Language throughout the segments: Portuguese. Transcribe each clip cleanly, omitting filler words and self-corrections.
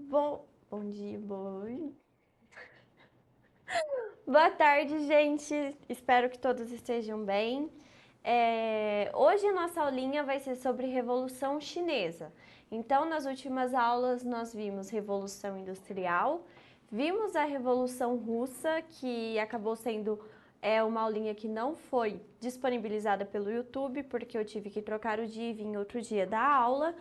Bom dia, boa tarde, gente. Espero que todos estejam bem. Hoje a nossa aulinha vai ser sobre Revolução Chinesa. Então, nas últimas aulas, nós vimos Revolução Industrial, vimos a Revolução Russa, que acabou sendo uma aulinha que não foi disponibilizada pelo YouTube, porque eu tive que trocar o dia e vir em outro dia da aula.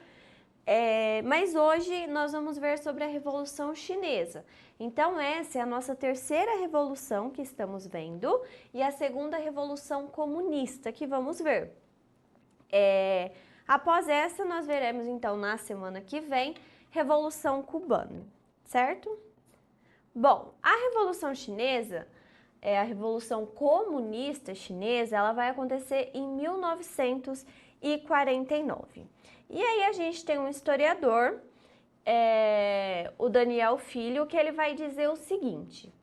Mas hoje nós vamos ver sobre a Revolução Chinesa. Então, essa é a nossa terceira revolução que estamos vendo e a segunda revolução comunista que vamos ver. Após essa, nós veremos então na semana que vem Revolução Cubana, certo? Bom, a Revolução Chinesa, a Revolução Comunista Chinesa, ela vai acontecer em 1949. E aí a gente tem um historiador, o Daniel Filho, que ele vai dizer o seguinte: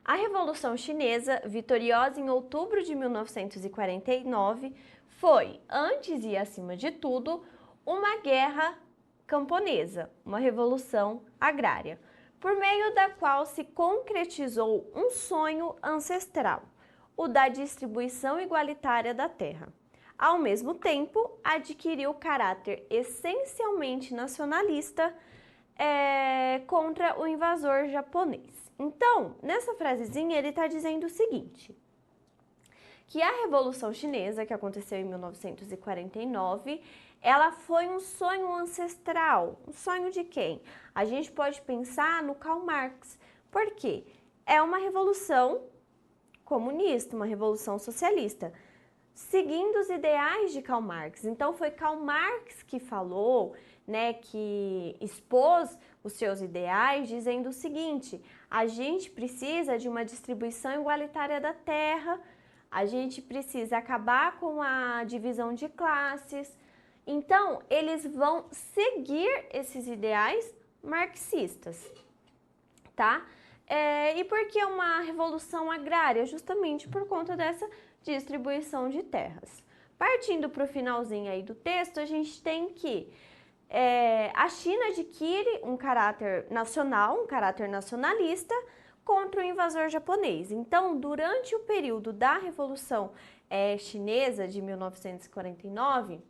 a Revolução Chinesa, vitoriosa em outubro de 1949, foi, antes e acima de tudo, uma guerra camponesa, uma revolução agrária, por meio da qual se concretizou um sonho ancestral, o da distribuição igualitária da terra. Ao mesmo tempo, adquiriu caráter essencialmente nacionalista contra o invasor japonês. Então, nessa frasezinha, ele está dizendo o seguinte: que a Revolução Chinesa, que aconteceu em 1949, ela foi um sonho ancestral. Um sonho de quem? A gente pode pensar no Karl Marx. Por quê? É uma revolução comunista, uma revolução socialista, seguindo os ideais de Karl Marx. Então, foi Karl Marx que falou, que expôs os seus ideais, dizendo o seguinte: a gente precisa de uma distribuição igualitária da terra, a gente precisa acabar com a divisão de classes. Então, eles vão seguir esses ideais marxistas, tá? E por que uma revolução agrária? Justamente por conta dessa distribuição de terras. Partindo para o finalzinho aí do texto, a gente tem que a China adquire um caráter nacional, um caráter nacionalista contra o invasor japonês. Então, durante o período da Revolução Chinesa de 1949,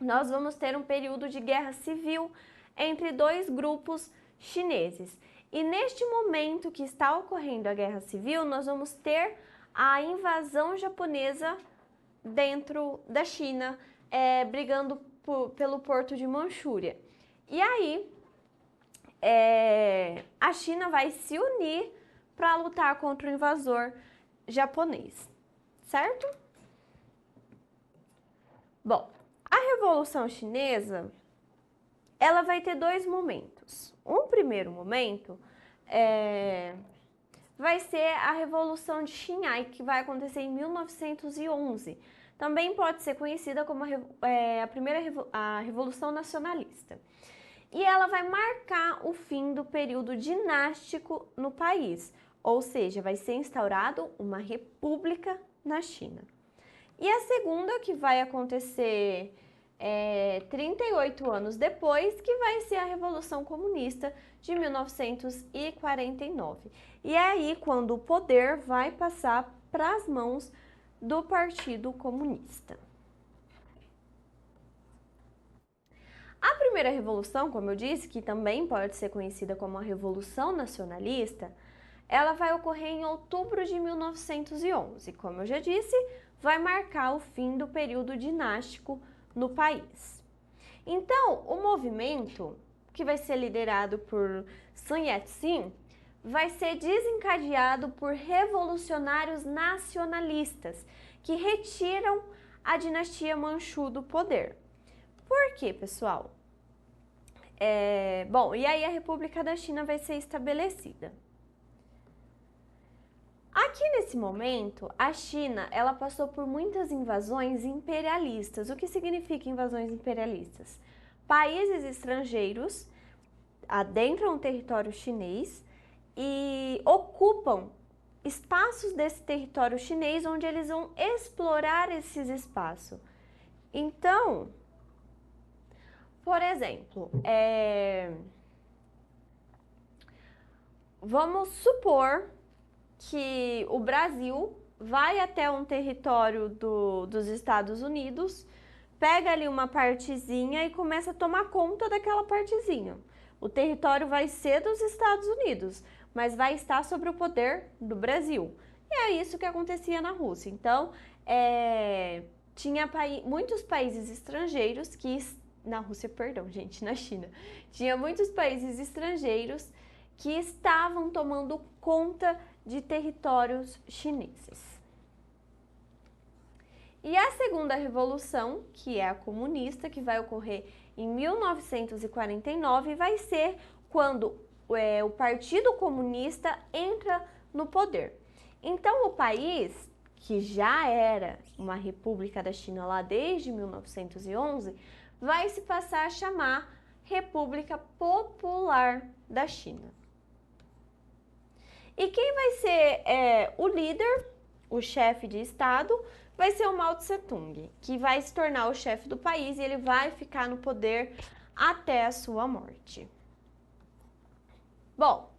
nós vamos ter um período de guerra civil entre dois grupos chineses. E neste momento que está ocorrendo a guerra civil, nós vamos ter a invasão japonesa dentro da China, brigando pelo porto de Manchúria. E aí, a China vai se unir para lutar contra o invasor japonês, certo? Bom, a Revolução Chinesa, ela vai ter dois momentos. Um primeiro momento vai ser a Revolução de Xinhai, que vai acontecer em 1911. Também pode ser conhecida como a Revolução Nacionalista. E ela vai marcar o fim do período dinástico no país, ou seja, vai ser instaurado uma república na China. E a segunda, que vai acontecer 38 anos depois, que vai ser a Revolução Comunista de 1949. E é aí quando o poder vai passar para as mãos do Partido Comunista. A primeira revolução, como eu disse, que também pode ser conhecida como a Revolução Nacionalista, ela vai ocorrer em outubro de 1911. Como eu já disse, vai marcar o fim do período dinástico no país. Então, o movimento, que vai ser liderado por Sun Yat-sen, vai ser desencadeado por revolucionários nacionalistas que retiram a dinastia Manchu do poder. Por quê, pessoal? Bom, e aí a República da China vai ser estabelecida. Aqui nesse momento, a China, ela passou por muitas invasões imperialistas. O que significa invasões imperialistas? Países estrangeiros adentram o território chinês e ocupam espaços desse território chinês onde eles vão explorar esses espaços. Então, por exemplo, vamos supor que o Brasil vai até um território dos Estados Unidos, pega ali uma partezinha e começa a tomar conta daquela partezinha. O território vai ser dos Estados Unidos, mas vai estar sob o poder do Brasil. E é isso que acontecia na Rússia. Então, tinha muitos países estrangeiros que... Na Rússia, perdão, gente, na China. Tinha muitos países estrangeiros que estavam tomando conta de territórios chineses. E a segunda revolução, que é a comunista, que vai ocorrer em 1949, vai ser quando o Partido Comunista entra no poder. Então, o país, que já era uma república da China lá desde 1911, vai se passar a chamar República Popular da China. E quem vai ser o líder, o chefe de Estado, vai ser o Mao Tse-tung, que vai se tornar o chefe do país e ele vai ficar no poder até a sua morte. Bom,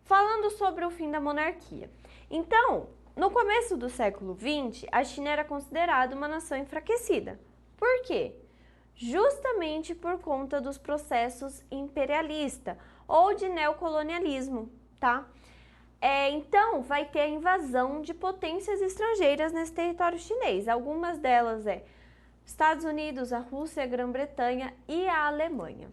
falando sobre o fim da monarquia. Então, no começo do século XX, a China era considerada uma nação enfraquecida. Por quê? Justamente por conta dos processos imperialistas ou de neocolonialismo, tá? Então, vai ter a invasão de potências estrangeiras nesse território chinês. Algumas delas Estados Unidos, a Rússia, a Grã-Bretanha e a Alemanha.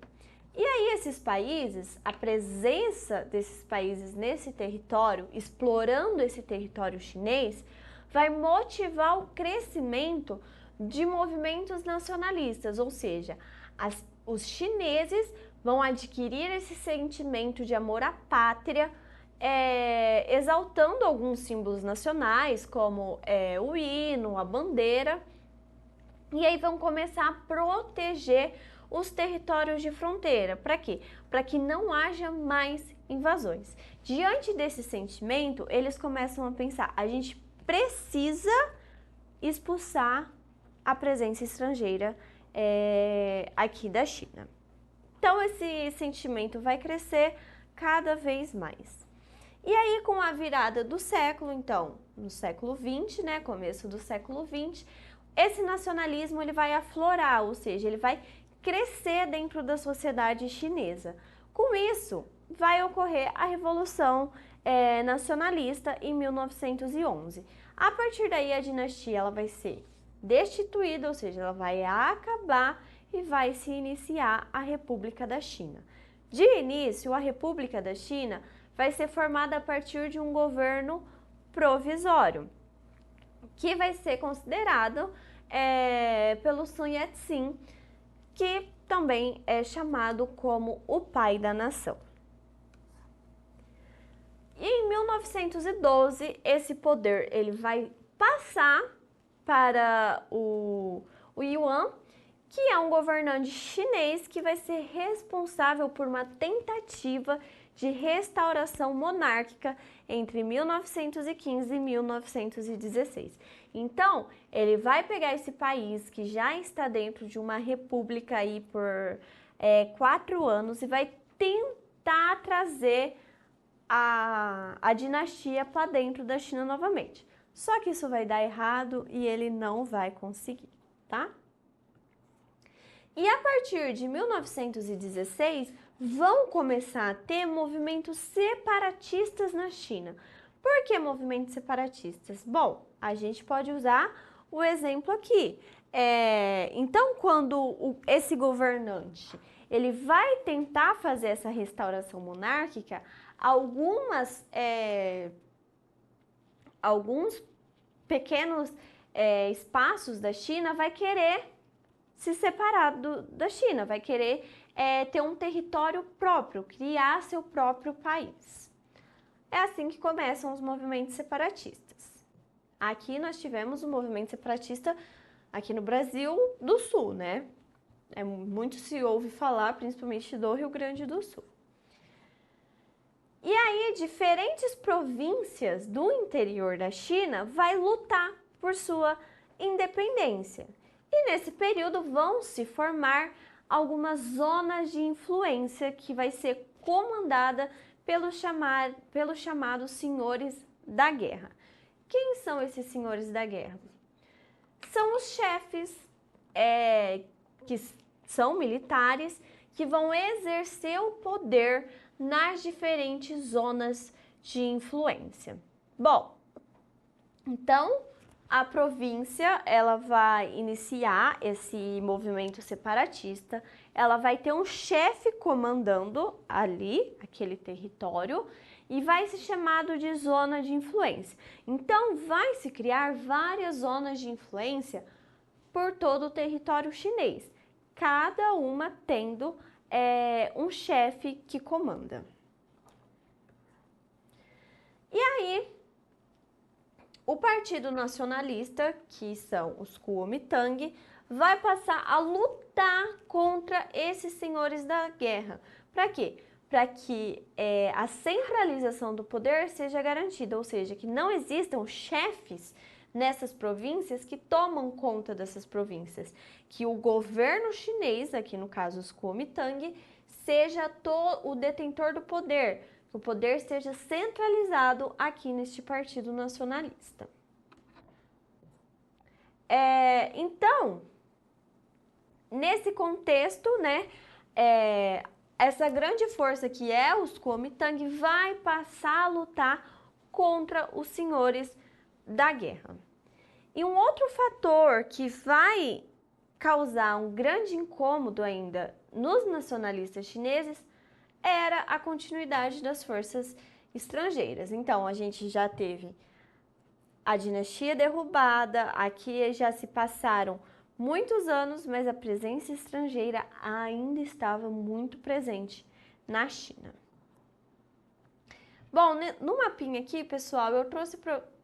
E aí, esses países, a presença desses países nesse território, explorando esse território chinês, vai motivar o crescimento de movimentos nacionalistas, ou seja, os chineses vão adquirir esse sentimento de amor à pátria, exaltando alguns símbolos nacionais, como o hino, a bandeira, e aí vão começar a proteger os territórios de fronteira. Para quê? Para que não haja mais invasões. Diante desse sentimento, eles começam a pensar, a gente precisa expulsar a presença estrangeira aqui da China. Então, esse sentimento vai crescer cada vez mais. E aí, com a virada do século, então, no século XX, né, começo do século XX, esse nacionalismo ele vai aflorar, ou seja, ele vai crescer dentro da sociedade chinesa. Com isso, vai ocorrer a Revolução Nacionalista em 1911. A partir daí, a dinastia ela vai ser destituída, ou seja, ela vai acabar e vai se iniciar a República da China. De início, a República da China vai ser formada a partir de um governo provisório, que vai ser considerado pelo Sun Yat-sen, que também é chamado como o pai da nação. E em 1912, esse poder ele vai passar para o Yuan, que é um governante chinês que vai ser responsável por uma tentativa de restauração monárquica entre 1915 e 1916. Então, ele vai pegar esse país que já está dentro de uma república aí por 4 anos e vai tentar trazer a dinastia para dentro da China novamente. Só que isso vai dar errado e ele não vai conseguir, tá? E a partir de 1916, vão começar a ter movimentos separatistas na China. Por que movimentos separatistas? Bom, a gente pode usar o exemplo aqui. Então, quando esse governante ele vai tentar fazer essa restauração monárquica, alguns pequenos espaços da China vai querer se separar da China, vai querer ter um território próprio, criar seu próprio país. É assim que começam os movimentos separatistas. Aqui nós tivemos o movimento separatista aqui no Brasil do Sul, né? Muito se ouve falar, principalmente do Rio Grande do Sul. E aí, diferentes províncias do interior da China vai lutar por sua independência. E nesse período vão se formar algumas zonas de influência que vai ser comandada pelos chamados senhores da guerra. Quem são esses senhores da guerra? São os chefes que são militares que vão exercer o poder nas diferentes zonas de influência. Bom, então a província ela vai iniciar esse movimento separatista, ela vai ter um chefe comandando ali aquele território e vai ser chamado de zona de influência. Então vai se criar várias zonas de influência por todo o território chinês, cada uma tendo um chefe que comanda. E aí, o Partido Nacionalista, que são os Kuomintang, vai passar a lutar contra esses senhores da guerra. Para quê? Para que a centralização do poder seja garantida, ou seja, que não existam chefes nessas províncias que tomam conta dessas províncias, que o governo chinês, aqui no caso os Kuomintang, seja o detentor do poder, que o poder seja centralizado aqui neste Partido Nacionalista. Então, nesse contexto, né, essa grande força que é os Kuomintang vai passar a lutar contra os senhores da guerra. E um outro fator que vai causar um grande incômodo ainda nos nacionalistas chineses era a continuidade das forças estrangeiras. Então, a gente já teve a dinastia derrubada, aqui já se passaram muitos anos, mas a presença estrangeira ainda estava muito presente na China. Bom, no mapinha aqui, pessoal, eu trouxe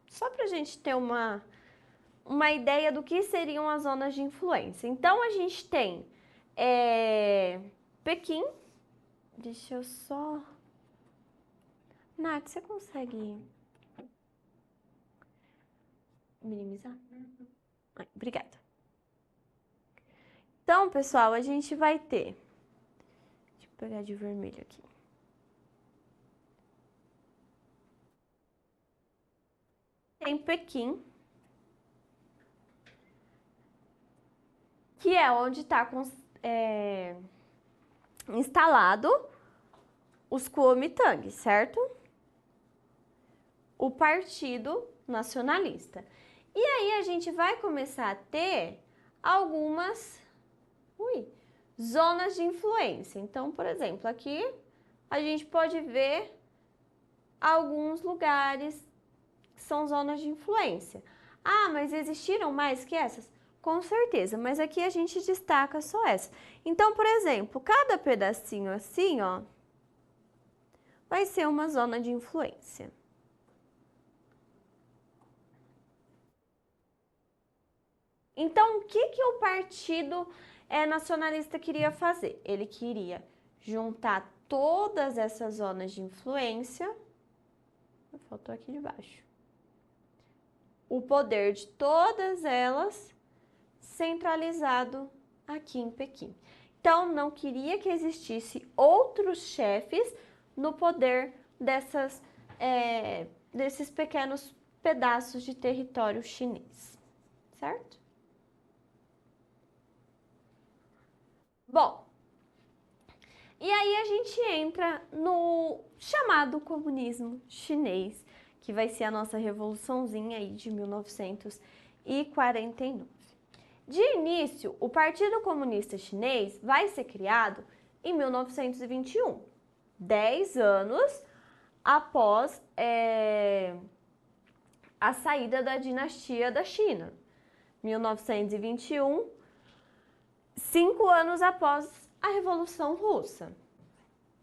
só para a gente ter uma ideia do que seriam as zonas de influência. Então, a gente tem Pequim. Deixa eu só... Nath, você consegue minimizar? Ai, obrigada. Então, pessoal, a gente vai ter... Deixa eu pegar de vermelho aqui. Tem Pequim, que é onde está instalado os Kuomintang, certo? O Partido Nacionalista. E aí a gente vai começar a ter algumas zonas de influência. Então, por exemplo, aqui a gente pode ver alguns lugares que são zonas de influência. Ah, mas existiram mais que essas? Com certeza, mas aqui a gente destaca só essa. Então, por exemplo, cada pedacinho assim, ó, vai ser uma zona de influência. Então, o que o Partido Nacionalista queria fazer? Ele queria juntar todas essas zonas de influência, faltou aqui de baixo, o poder de todas elas centralizado aqui em Pequim. Então, não queria que existisse outros chefes no poder desses pequenos pedaços de território chinês, certo? Bom, e aí a gente entra no chamado comunismo chinês, que vai ser a nossa revoluçãozinha aí de 1949. De início, o Partido Comunista Chinês vai ser criado em 1921, 10 anos após a saída da dinastia da China. 1921, 5 anos após a Revolução Russa.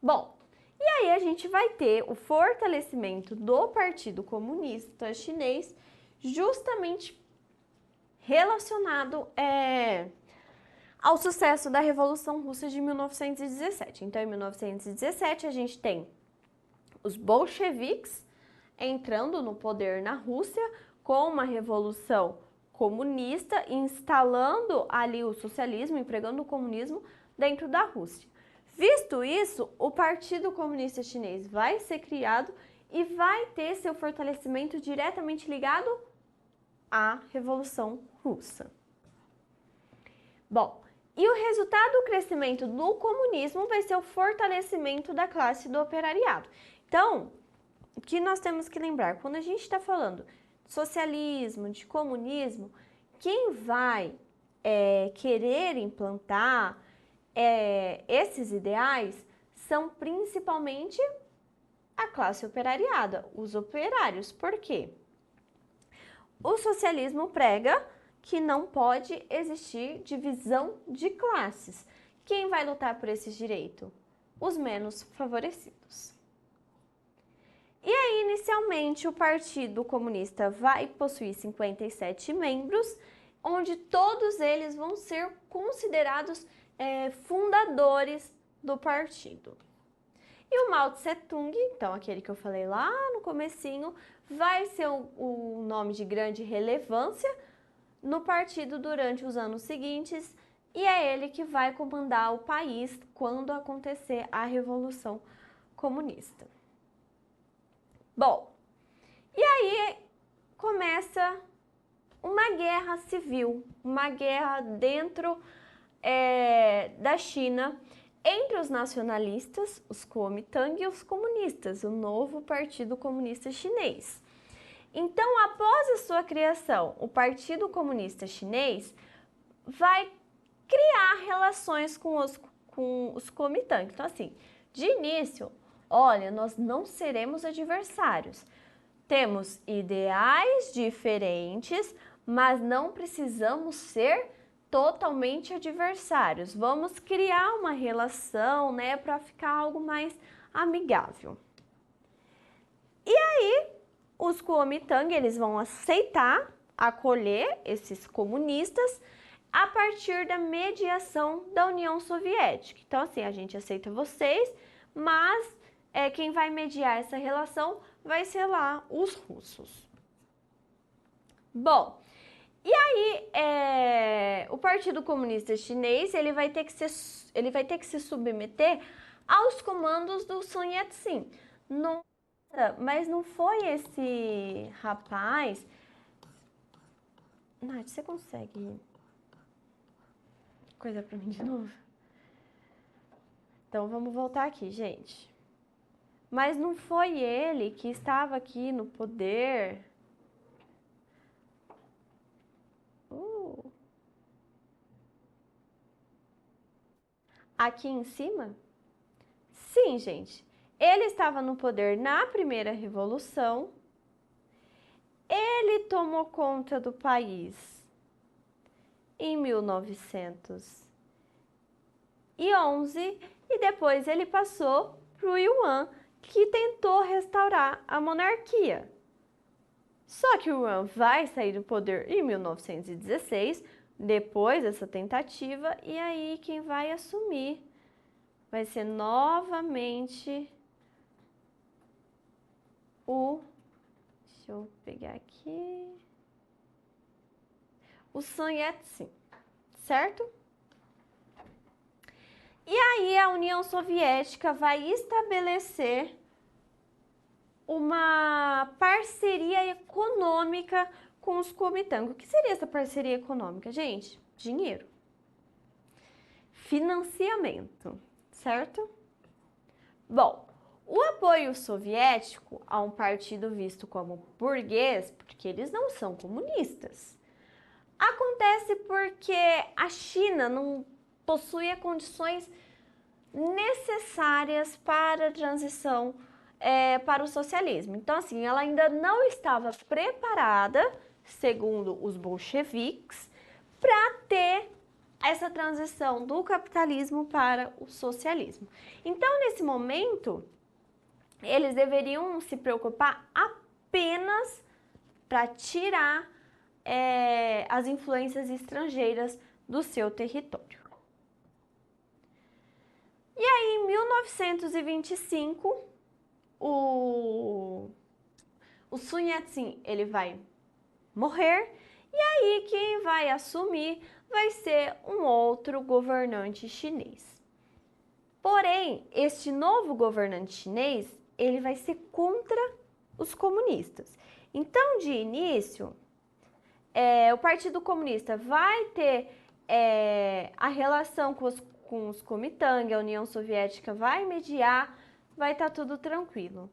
Bom, e aí a gente vai ter o fortalecimento do Partido Comunista Chinês justamente relacionado ao sucesso da Revolução Russa de 1917. Então, em 1917, a gente tem os bolcheviques entrando no poder na Rússia com uma revolução comunista, instalando ali o socialismo, empregando o comunismo dentro da Rússia. Visto isso, o Partido Comunista Chinês vai ser criado e vai ter seu fortalecimento diretamente ligado à Revolução Russa. Bom, e o resultado do crescimento do comunismo vai ser o fortalecimento da classe do operariado. Então, o que nós temos que lembrar? Quando a gente está falando de socialismo, de comunismo, quem vai querer implantar esses ideais são principalmente a classe operariada, os operários. Por quê? O socialismo prega que não pode existir divisão de classes. Quem vai lutar por esse direito? Os menos favorecidos. E aí, inicialmente, o Partido Comunista vai possuir 57 membros, onde todos eles vão ser considerados fundadores do partido. E o Mao Tse Tung, então aquele que eu falei lá no comecinho, vai ser o nome de grande relevância no partido durante os anos seguintes, e é ele que vai comandar o país quando acontecer a Revolução Comunista. Bom, e aí começa uma guerra civil, uma guerra dentro da China entre os nacionalistas, os Kuomintang, e os comunistas, o novo Partido Comunista Chinês. Então, após a sua criação, o Partido Comunista Chinês vai criar relações com os Kuomintang. Então, assim, de início, olha, nós não seremos adversários. Temos ideais diferentes, mas não precisamos ser totalmente adversários. Vamos criar uma relação, né, para ficar algo mais amigável. E aí, os Kuomintang, eles vão aceitar, acolher esses comunistas a partir da mediação da União Soviética. Então, assim, a gente aceita vocês, mas quem vai mediar essa relação vai ser lá os russos. Bom, e aí o Partido Comunista Chinês ele vai ter que se submeter aos comandos do Sun Yat-sen. Mas não foi esse rapaz... Nath, você consegue coisa pra mim de novo? Então, vamos voltar aqui, gente. Mas não foi ele que estava aqui no poder... Aqui em cima? Sim, gente. Ele estava no poder na primeira revolução. Ele tomou conta do país em 1911 e depois ele passou para o Yuan, que tentou restaurar a monarquia. Só que o Yuan vai sair do poder em 1916, depois dessa tentativa, e aí quem vai assumir vai ser novamente deixa eu pegar aqui, o Sun Yat-sen, certo? E aí a União Soviética vai estabelecer uma parceria econômica com os Kuomintang. O que seria essa parceria econômica, gente? Dinheiro. Financiamento, certo? Bom, o apoio soviético a um partido visto como burguês, porque eles não são comunistas, acontece porque a China não possui condições necessárias para a transição para o socialismo. Então, assim, ela ainda não estava preparada, segundo os bolcheviques, para ter essa transição do capitalismo para o socialismo. Então, nesse momento, eles deveriam se preocupar apenas para tirar as influências estrangeiras do seu território. E aí, em 1925, o Sun Yat-sen ele vai morrer, e aí quem vai assumir vai ser um outro governante chinês. Porém, este novo governante chinês, ele vai ser contra os comunistas. Então, de início, o Partido Comunista vai ter a relação com os Kuomintang, a União Soviética vai mediar, vai estar tudo tranquilo.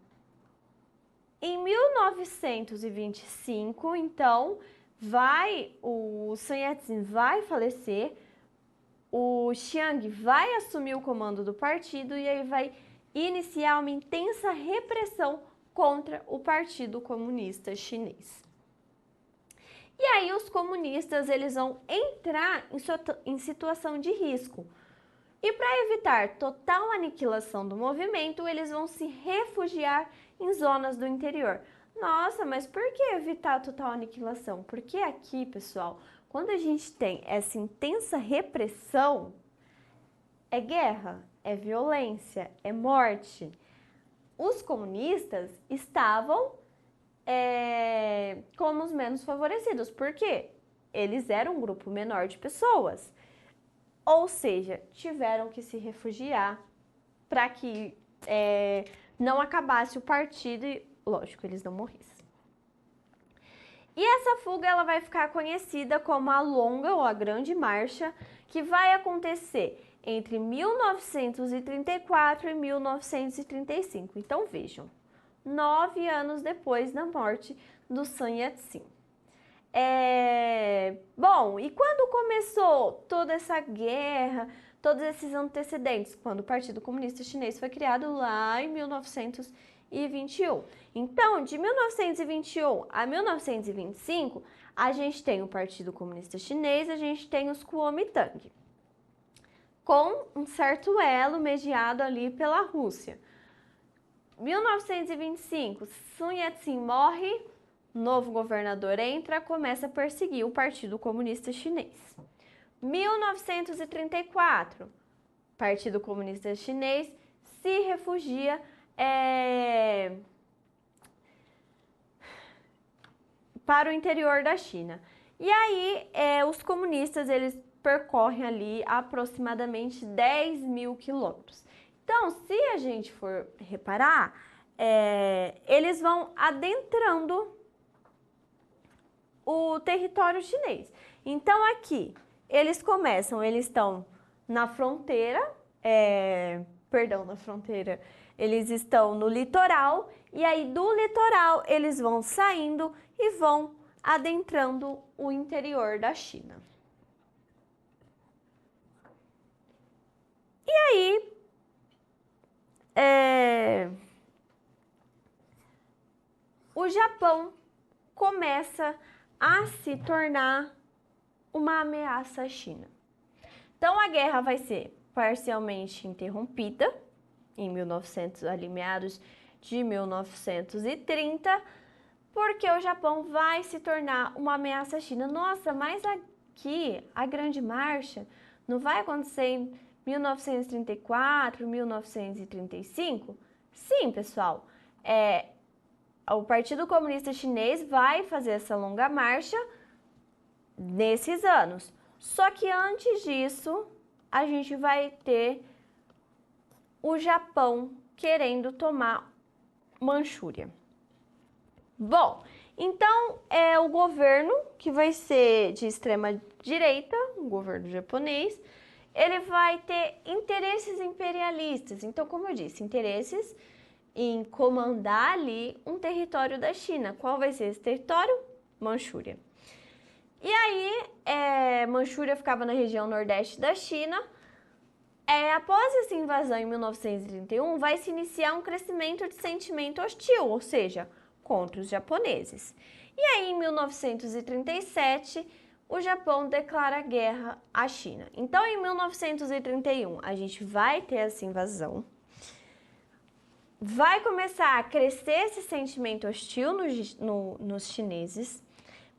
Em 1925, então, o Sun Yat-sen vai falecer, o Chiang vai assumir o comando do partido e aí vai iniciar uma intensa repressão contra o Partido Comunista Chinês. E aí os comunistas eles vão entrar em situação de risco. E para evitar total aniquilação do movimento, eles vão se refugiar em zonas do interior. Nossa, mas por que evitar total aniquilação? Porque aqui, pessoal, quando a gente tem essa intensa repressão, é guerra, é violência, é morte. Os comunistas estavam como os menos favorecidos. Por quê? Eles eram um grupo menor de pessoas. Ou seja, tiveram que se refugiar para que não acabasse o partido e, lógico, eles não morressem. E essa fuga ela vai ficar conhecida como a Longa ou a Grande Marcha, que vai acontecer entre 1934 e 1935. Então vejam, 9 anos depois da morte do Sun Yat-sen. Bom, e quando começou toda essa guerra, todos esses antecedentes? Quando o Partido Comunista Chinês foi criado lá em 1921. Então, de 1921 a 1925, a gente tem o Partido Comunista Chinês, a gente tem os Kuomintang, com um certo elo mediado ali pela Rússia. 1925, Sun Yat-sen morre, novo governador entra, começa a perseguir o Partido Comunista Chinês. 1934, Partido Comunista Chinês se refugia para o interior da China. E aí, os comunistas, eles percorrem ali aproximadamente 10 mil quilômetros. Então, se a gente for reparar, eles vão adentrando o território chinês. Então, aqui, eles estão na fronteira, eles estão no litoral, e aí do litoral eles vão saindo e vão adentrando o interior da China. E aí, o Japão começa a se tornar uma ameaça à China. Então, a guerra vai ser parcialmente interrompida em meados de 1930, porque o Japão vai se tornar uma ameaça à China. Nossa, mas aqui a Grande Marcha não vai acontecer em 1934, 1935? Sim, pessoal. O Partido Comunista Chinês vai fazer essa longa marcha nesses anos. Só que antes disso, a gente vai ter o Japão querendo tomar Manchúria. Bom, então o governo, que vai ser de extrema direita, o governo japonês, ele vai ter interesses imperialistas. Então, como eu disse, interesses em comandar ali um território da China. Qual vai ser esse território? Manchúria. E aí, Manchúria ficava na região nordeste da China. Após essa invasão em 1931, vai se iniciar um crescimento de sentimento hostil, ou seja, contra os japoneses. E aí, em 1937, o Japão declara guerra à China. Então, em 1931, a gente vai ter essa invasão. Vai começar a crescer esse sentimento hostil nos chineses.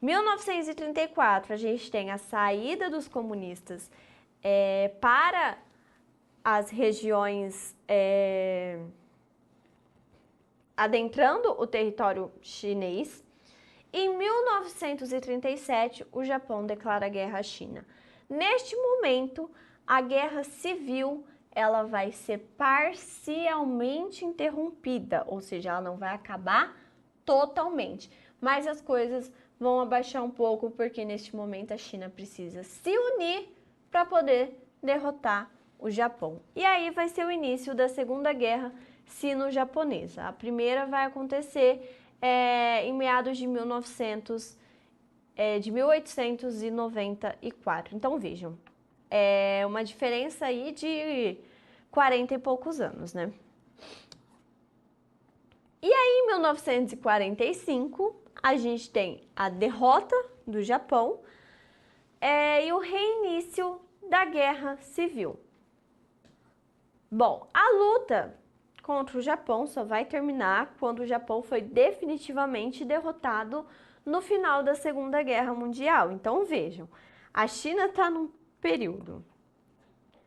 1934, a gente tem a saída dos comunistas para as regiões adentrando o território chinês. Em 1937, o Japão declara guerra à China. Neste momento, a guerra civil ela vai ser parcialmente interrompida, ou seja, ela não vai acabar totalmente, mas as coisas vão abaixar um pouco porque neste momento a China precisa se unir para poder derrotar o Japão. E aí vai ser o início da Segunda Guerra Sino-Japonesa. A primeira vai acontecer em meados de 1894. Então vejam, é uma diferença aí de 40 e poucos anos, né? E aí, em 1945, a gente tem a derrota do Japão e o reinício da Guerra Civil. Bom, a luta contra o Japão só vai terminar quando o Japão foi definitivamente derrotado no final da Segunda Guerra Mundial. Então vejam, a China está num período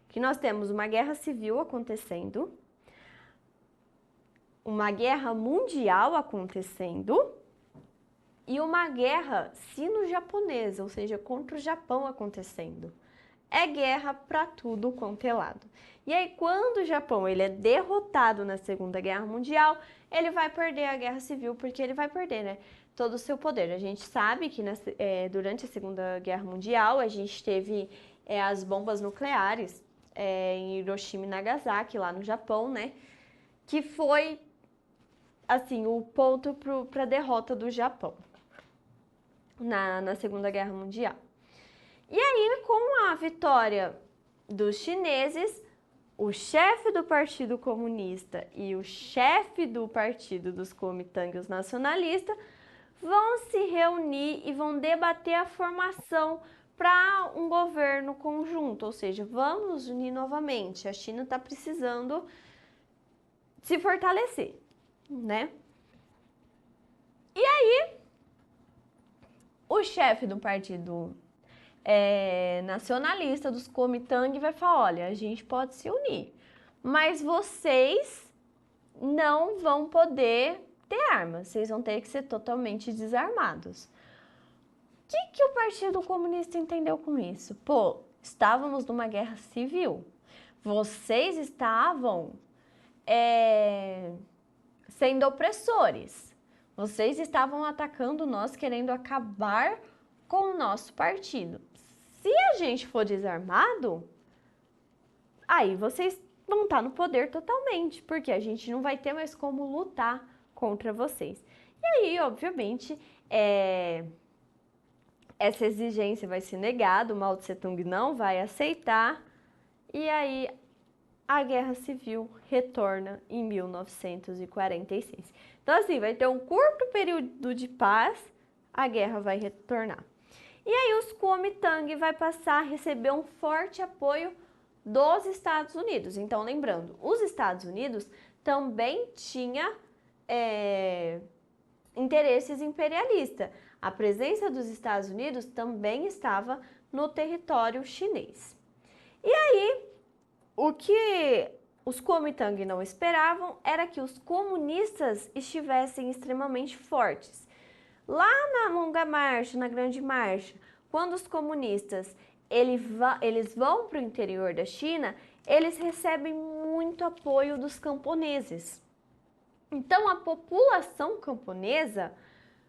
que nós temos uma guerra civil acontecendo, uma guerra mundial acontecendo e uma guerra sino-japonesa, ou seja, contra o Japão acontecendo. É guerra para tudo quanto é lado. E aí, quando o Japão ele é derrotado na Segunda Guerra Mundial, ele vai perder a Guerra Civil, porque ele vai perder, né, todo o seu poder. A gente sabe que durante a Segunda Guerra Mundial, a gente teve as bombas nucleares em Hiroshima e Nagasaki, lá no Japão, né, que foi, assim, o ponto para a derrota do Japão na Segunda Guerra Mundial. E aí, com a vitória dos chineses, o chefe do Partido Comunista e o chefe do Partido dos Kuomintang, os nacionalistas, vão se reunir e vão debater a formação para um governo conjunto, ou seja, vamos unir novamente. A China está precisando se fortalecer, né? E aí, o chefe do Partido nacionalista dos Kuomintang vai falar, olha, a gente pode se unir, mas vocês não vão poder ter armas, vocês vão ter que ser totalmente desarmados. O que o Partido Comunista entendeu com isso? Pô, estávamos numa guerra civil, vocês estavam sendo opressores, vocês estavam atacando nós, querendo acabar com o nosso partido. Se a gente for desarmado, aí vocês vão estar no poder totalmente, porque a gente não vai ter mais como lutar contra vocês. E aí, obviamente, essa exigência vai ser negada, o Mao Tse Tung não vai aceitar, e aí a Guerra Civil retorna em 1946. Então, assim, vai ter um curto período de paz, a guerra vai retornar. E aí os Kuomintang vai passar a receber um forte apoio dos Estados Unidos. Então, lembrando, os Estados Unidos também tinha interesses imperialistas. A presença dos Estados Unidos também estava no território chinês. E aí, o que os Kuomintang não esperavam era que os comunistas estivessem extremamente fortes. Lá na Longa Marcha, na Grande Marcha, quando os comunistas eles vão para o interior da China, eles recebem muito apoio dos camponeses. Então, a população camponesa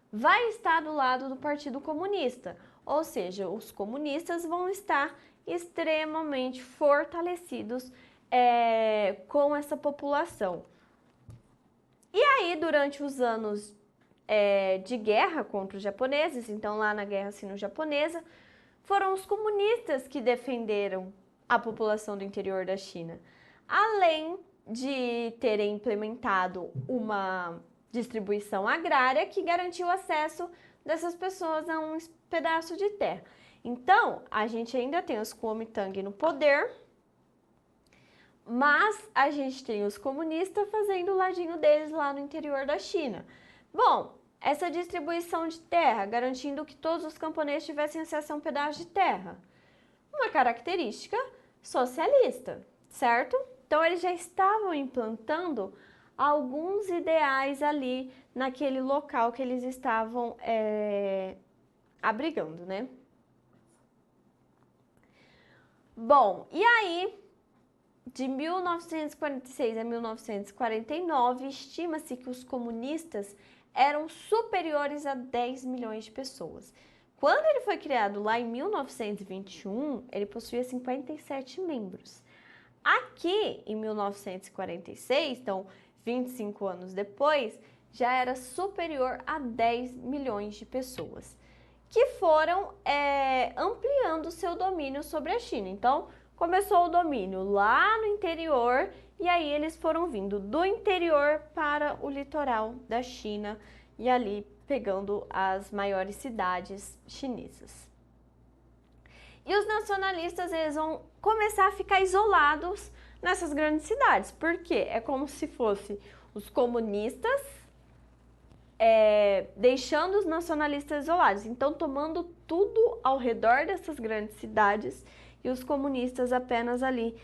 vai estar do lado do Partido Comunista, ou seja, os comunistas vão estar extremamente fortalecidos com essa população. E aí, durante os anos de guerra contra os japoneses, então lá na Guerra Sino-Japonesa, foram os comunistas que defenderam a população do interior da China, além de terem implementado uma distribuição agrária que garantiu o acesso dessas pessoas a um pedaço de terra. Então, a gente ainda tem os Kuomintang no poder, mas a gente tem os comunistas fazendo o ladinho deles lá no interior da China. Bom, essa distribuição de terra, garantindo que todos os camponeses tivessem acesso a um pedaço de terra, uma característica socialista, certo? Então, eles já estavam implantando alguns ideais ali naquele local que eles estavam abrigando, né? Bom, e aí de 1946 a 1949, estima-se que os comunistas eram superiores a 10 milhões de pessoas. Quando ele foi criado lá em 1921, ele possuía 57 membros. Aqui, em 1946, então 25 anos depois, já era superior a 10 milhões de pessoas, que foram ampliando seu domínio sobre a China. Então, começou o domínio lá no interior e aí eles foram vindo do interior para o litoral da China e ali pegando as maiores cidades chinesas. E os nacionalistas, eles vão começar a ficar isolados nessas grandes cidades. Por quê? É como se fosse os comunistas deixando os nacionalistas isolados. Então, tomando tudo ao redor dessas grandes cidades e os comunistas apenas ali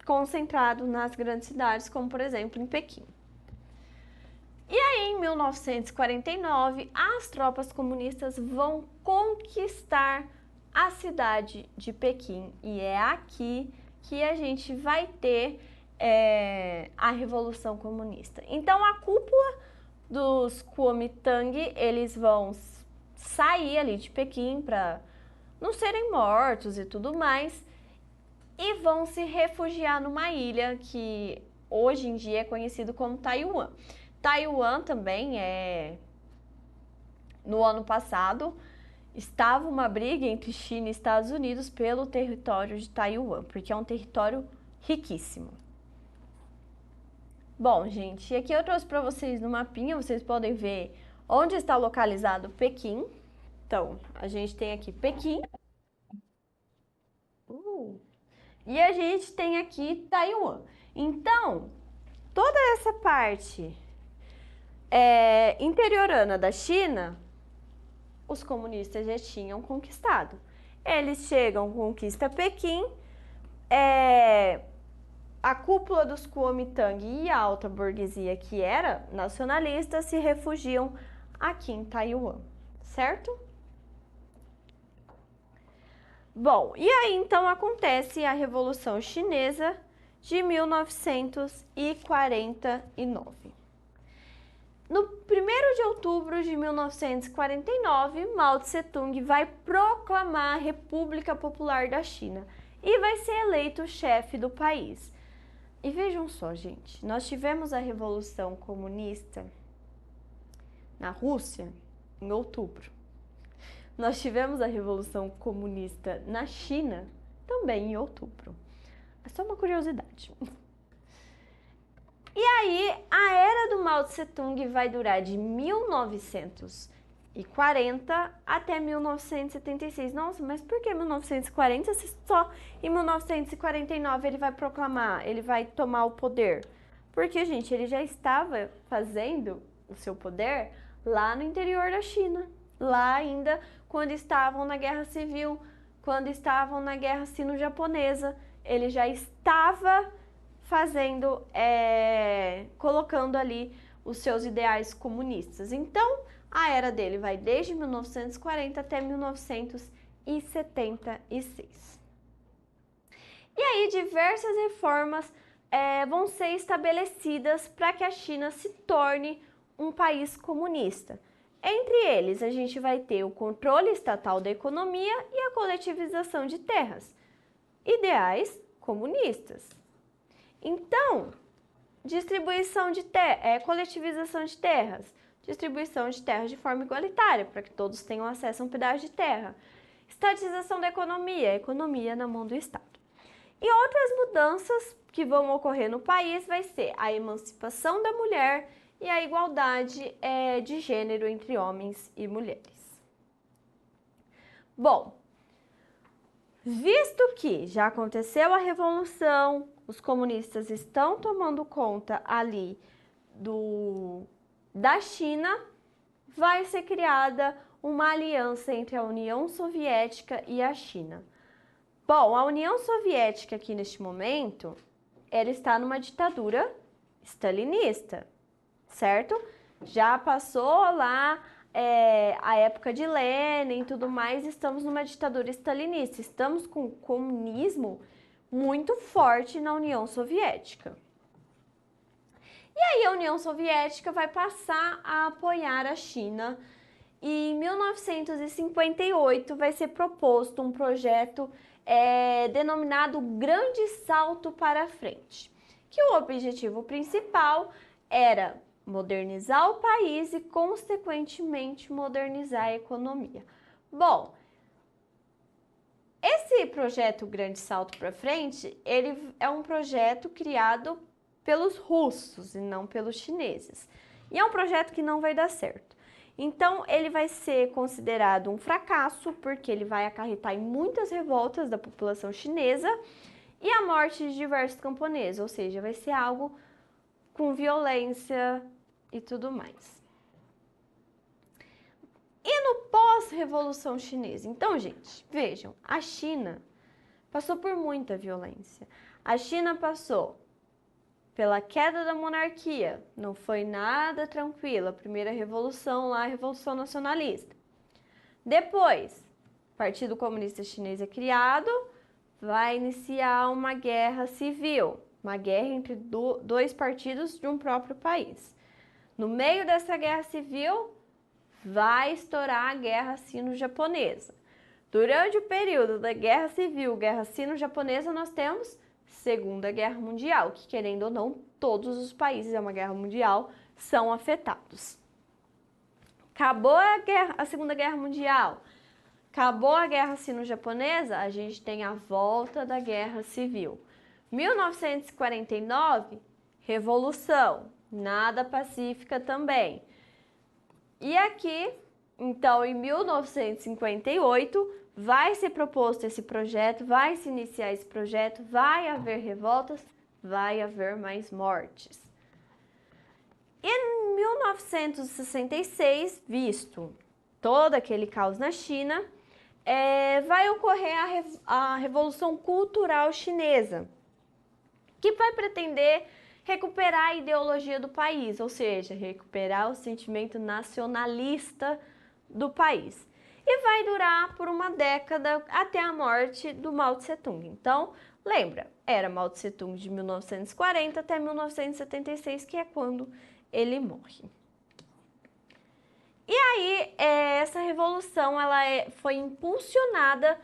concentrados nas grandes cidades, como por exemplo em Pequim. E aí, em 1949, as tropas comunistas vão conquistar a cidade de Pequim. E é aqui que a gente vai ter a Revolução Comunista. Então, a cúpula dos Kuomintang, eles vão sair ali de Pequim para não serem mortos e tudo mais, e vão se refugiar numa ilha que hoje em dia é conhecido como Taiwan. Taiwan também no ano passado, estava uma briga entre China e Estados Unidos pelo território de Taiwan, porque é um território riquíssimo. Bom, gente, e aqui eu trouxe para vocês no mapinha, vocês podem ver onde está localizado Pequim. Então, a gente tem aqui Pequim. E a gente tem aqui Taiwan. Então, toda essa parte interiorana da China, os comunistas já tinham conquistado. Eles chegam, conquista Pequim, a cúpula dos Kuomintang e a alta burguesia, que era nacionalista, se refugiam aqui em Taiwan, certo? Bom, e aí então acontece a Revolução Chinesa de 1949. No 1º de outubro de 1949, Mao Tse-tung vai proclamar a República Popular da China e vai ser eleito chefe do país. E vejam só, gente, nós tivemos a Revolução Comunista na Rússia em outubro. Nós tivemos a Revolução Comunista na China também em outubro. É só uma curiosidade. E aí, a era do Mao Tse-tung vai durar de 1940 até 1976. Nossa, mas por que 1940 se só em 1949 ele vai proclamar, ele vai tomar o poder? Porque, gente, ele já estava fazendo o seu poder lá no interior da China. Lá ainda quando estavam na Guerra Civil, quando estavam na Guerra Sino-Japonesa, ele já estava fazendo, colocando ali os seus ideais comunistas. Então, a era dele vai desde 1940 até 1976. E aí, diversas reformas vão ser estabelecidas para que a China se torne um país comunista. Entre eles, a gente vai ter o controle estatal da economia e a coletivização de terras. Ideais comunistas. Então, coletivização de terras, distribuição de terras de forma igualitária, para que todos tenham acesso a um pedaço de terra. Estatização da economia, economia na mão do Estado. E outras mudanças que vão ocorrer no país vai ser a emancipação da mulher e a igualdade de gênero entre homens e mulheres. Bom, visto que já aconteceu a Revolução, os comunistas estão tomando conta ali da China, vai ser criada uma aliança entre a União Soviética e a China. Bom, a União Soviética aqui neste momento, ela está numa ditadura stalinista, certo? Já passou lá a época de Lenin e tudo mais, estamos numa ditadura stalinista, estamos com o comunismo muito forte na União Soviética. E aí a União Soviética vai passar a apoiar a China e em 1958 vai ser proposto um projeto denominado Grande Salto para Frente, que o objetivo principal era modernizar o país e, consequentemente, modernizar a economia. Bom, esse projeto Grande Salto para Frente, ele é um projeto criado pelos russos e não pelos chineses. E é um projeto que não vai dar certo. Então, ele vai ser considerado um fracasso, porque ele vai acarretar em muitas revoltas da população chinesa e a morte de diversos camponeses, ou seja, vai ser algo com violência e tudo mais. E no pós-revolução chinesa? Então, gente, vejam, a China passou por muita violência. A China passou pela queda da monarquia, não foi nada tranquilo, a primeira revolução lá, a Revolução Nacionalista. Depois, o Partido Comunista Chinês é criado, vai iniciar uma guerra civil, uma guerra entre dois partidos de um próprio país. No meio dessa guerra civil, vai estourar a Guerra Sino-Japonesa. Durante o período da Guerra Civil, Guerra Sino-Japonesa, nós temos Segunda Guerra Mundial, que querendo ou não, todos os países, é uma guerra mundial, são afetados. Acabou a Segunda Guerra Mundial, acabou a Guerra Sino-Japonesa, a gente tem a volta da Guerra Civil. 1949, Revolução, nada pacífica também. E aqui, então, em 1958, vai ser proposto esse projeto, vai se iniciar esse projeto, vai haver revoltas, vai haver mais mortes. E em 1966, visto todo aquele caos na China, vai ocorrer a Revolução Cultural Chinesa, que vai pretender recuperar a ideologia do país, ou seja, recuperar o sentimento nacionalista do país. E vai durar por uma década até a morte do Mao Tse-tung. Então, lembra, era Mao Tse-tung de 1940 até 1976, que é quando ele morre. E aí, essa revolução foi impulsionada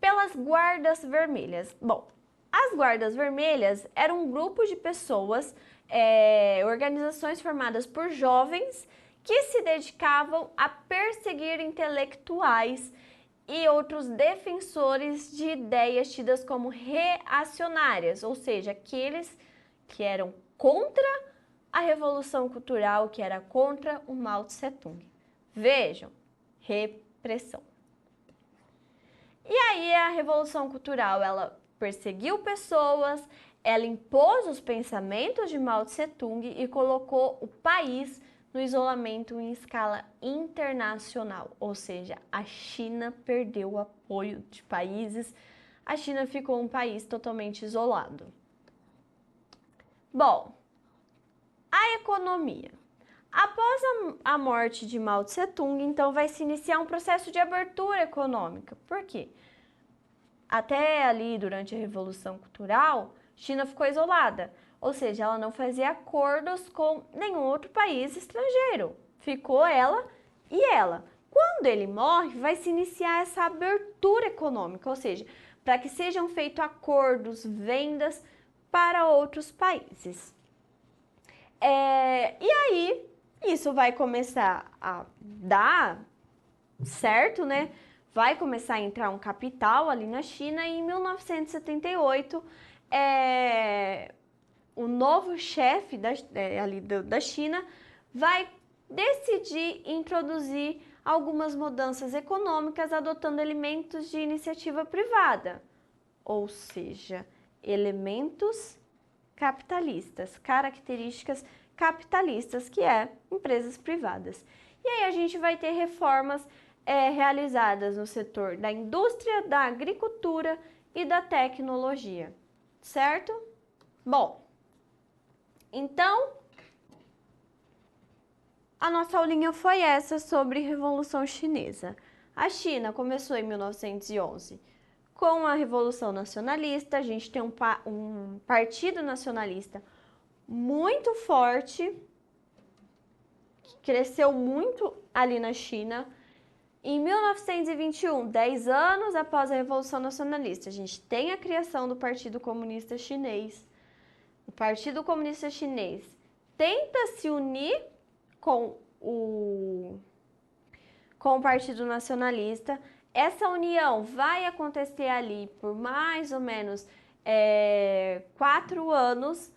pelas Guardas Vermelhas. Bom, as Guardas Vermelhas eram um grupo de pessoas, organizações formadas por jovens que se dedicavam a perseguir intelectuais e outros defensores de ideias tidas como reacionárias, ou seja, aqueles que eram contra a Revolução Cultural, que era contra o Mao Tse-tung. Vejam, repressão. E aí a Revolução Cultural, ela perseguiu pessoas, ela impôs os pensamentos de Mao Tse-tung e colocou o país no isolamento em escala internacional, ou seja, a China perdeu o apoio de países, a China ficou um país totalmente isolado. Bom, a economia. Após a morte de Mao Tse-tung, então vai se iniciar um processo de abertura econômica. Por quê? Até ali, durante a Revolução Cultural, China ficou isolada. Ou seja, ela não fazia acordos com nenhum outro país estrangeiro. Ficou ela e ela. Quando ele morre, vai se iniciar essa abertura econômica, ou seja, para que sejam feitos acordos, vendas para outros países. E aí, isso vai começar a dar certo, né? Vai começar a entrar um capital ali na China e em 1978, o novo chefe da China vai decidir introduzir algumas mudanças econômicas adotando elementos de iniciativa privada, ou seja, elementos capitalistas, características capitalistas, que é empresas privadas. E aí a gente vai ter reformas realizadas no setor da indústria, da agricultura e da tecnologia, certo? Bom, então, a nossa aulinha foi essa sobre Revolução Chinesa. A China começou em 1911 Com a Revolução Nacionalista, a gente tem um partido nacionalista muito forte, que cresceu muito ali na China. Em 1921, 10 anos após a Revolução Nacionalista, a gente tem a criação do Partido Comunista Chinês. O Partido Comunista Chinês tenta se unir com o Partido Nacionalista. Essa união vai acontecer ali por mais ou menos 4 anos.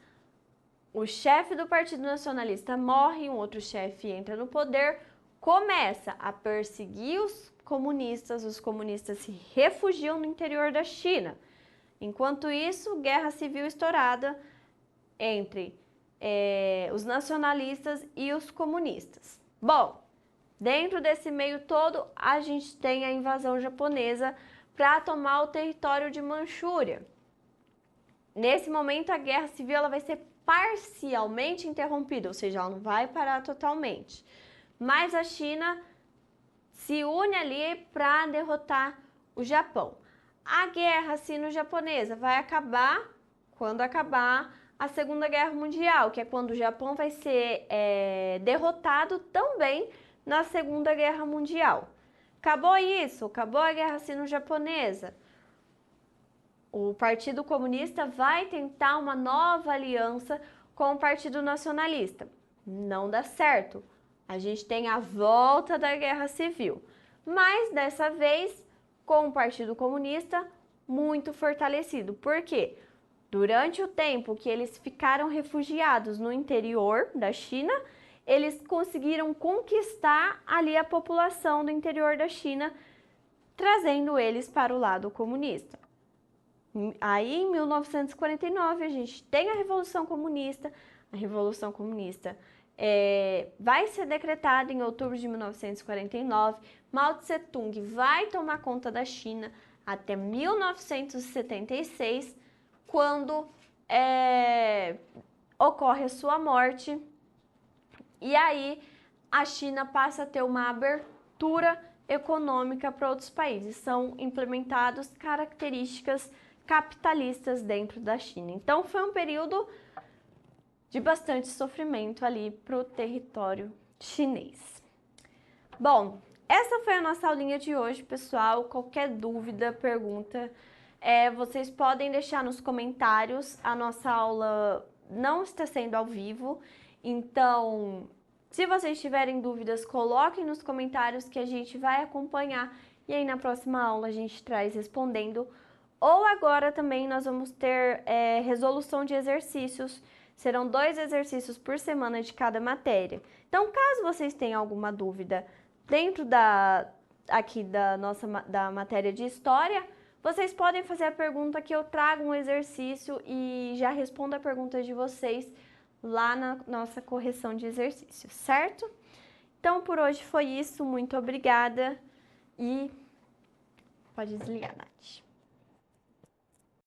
O chefe do Partido Nacionalista morre, um outro chefe entra no poder, começa a perseguir os comunistas se refugiam no interior da China. Enquanto isso, guerra civil estourada entre os nacionalistas e os comunistas. Bom, dentro desse meio todo, a gente tem a invasão japonesa para tomar o território de Manchúria. Nesse momento, a guerra civil ela vai ser parcialmente interrompida, ou seja, ela não vai parar totalmente. Mas a China se une ali para derrotar o Japão. A guerra sino-japonesa vai acabar quando acabar a Segunda Guerra Mundial, que é quando o Japão vai ser derrotado também na Segunda Guerra Mundial. Acabou isso, acabou a guerra sino-japonesa. O Partido Comunista vai tentar uma nova aliança com o Partido Nacionalista. Não dá certo. A gente tem a volta da Guerra Civil, mas dessa vez com o Partido Comunista muito fortalecido. Por quê? Durante o tempo que eles ficaram refugiados no interior da China, eles conseguiram conquistar ali a população do interior da China, trazendo eles para o lado comunista. Aí, em 1949, a gente tem a Revolução Comunista. A Revolução Comunista vai ser decretada em outubro de 1949. Mao Tse-tung vai tomar conta da China até 1976, quando ocorre a sua morte. E aí, a China passa a ter uma abertura econômica para outros países. São implementadas características capitalistas dentro da China. Então, foi um período de bastante sofrimento ali para o território chinês. Bom, essa foi a nossa aulinha de hoje, pessoal. Qualquer dúvida, pergunta, vocês podem deixar nos comentários. A nossa aula não está sendo ao vivo, então, se vocês tiverem dúvidas, coloquem nos comentários que a gente vai acompanhar e aí na próxima aula a gente traz respondendo. Ou agora também nós vamos ter resolução de exercícios. Serão 2 exercícios por semana de cada matéria. Então, caso vocês tenham alguma dúvida dentro da matéria de História, vocês podem fazer a pergunta que eu trago um exercício e já respondo a pergunta de vocês lá na nossa correção de exercícios, certo? Então, por hoje foi isso. Muito obrigada e pode desligar, Nath.